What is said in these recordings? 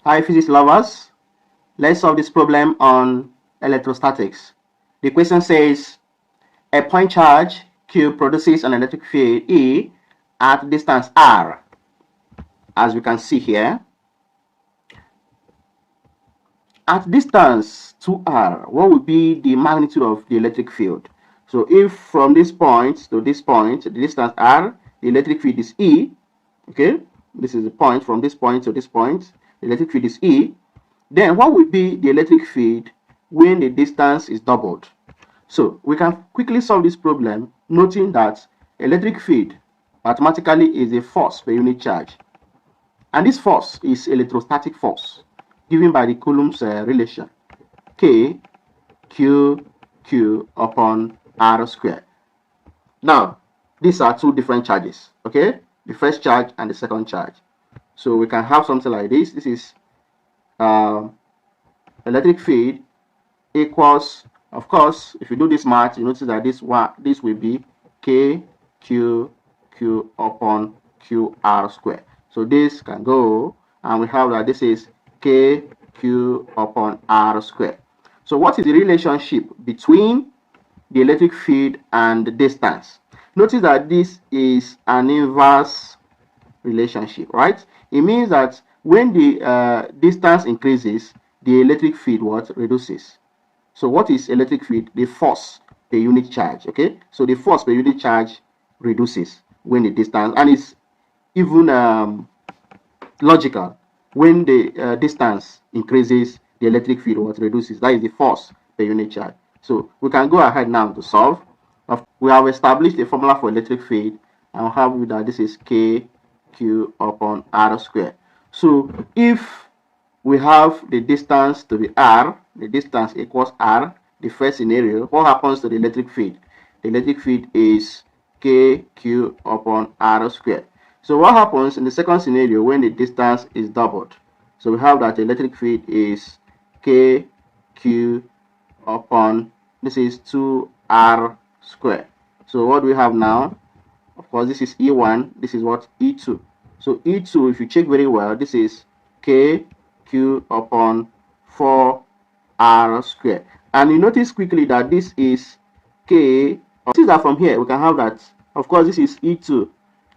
Hi physics lovers, let's solve this problem on electrostatics. The question says a point charge Q produces an electric field E at distance R. As we can see here, at distance 2R, what would be the magnitude of the electric field? So if from this point to this point, the distance R, the electric field is E, okay, this is the point, from this point to this point, the electric field is E, then what would be the electric field when the distance is doubled? So we can quickly solve this problem, noting that electric field mathematically is a force per unit charge, and this force is electrostatic force given by the Coulomb's relation, K Q Q upon R squared. Now these are two different charges, okay, the first charge and the second charge. So we can have something like this. This is electric field equals, of course, if you do this math, you notice that this will be K Q Q upon QR squared. So this can go, and we have that this is K Q upon R squared. So what is the relationship between the electric field and the distance? Notice that this is an inverse relationship, right? It means that when the distance increases, the electric field reduces. So what is electric field? The force per unit charge, okay? So the force per unit charge reduces when the distance, and it's even logical. When the distance increases, the electric field reduces. That is the force per unit charge. So we can go ahead now to solve. We have established a formula for electric field, and we have that this is K Q upon R squared. So if we have the distance to be R, the distance equals R, the first scenario, what happens to the electric field? The electric field is K Q upon R squared. So what happens in the second scenario when the distance is doubled? So we have that the electric field is K Q upon, this is 2R squared. So what do we have now? Of course, this is E1, this is what? E2. So E2, if you check very well, this is K Q upon 4R squared. And you notice quickly that this is K. See that from here we can have that, of course, this is E2,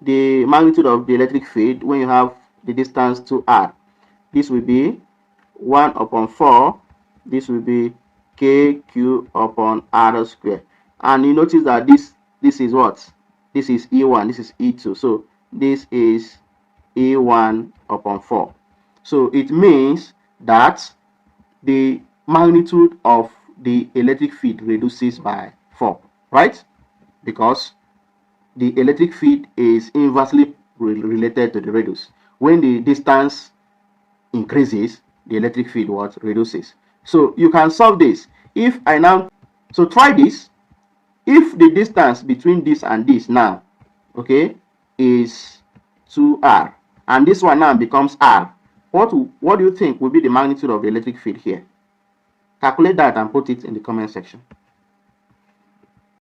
the magnitude of the electric field when you have the distance to R. This will be 1 upon 4. This will be K Q upon R squared. And you notice that this is what? This is E1, this is E2. So this is E1 upon 4. So it means that the magnitude of the electric field reduces by 4, right? Because the electric field is inversely related to the radius. When the distance increases, the electric field reduces. So you can solve this. If I now, so try this. If the distance between this and this now, okay, is 2R, and this one now becomes R, what do you think will be the magnitude of the electric field here? Calculate that and put it in the comment section.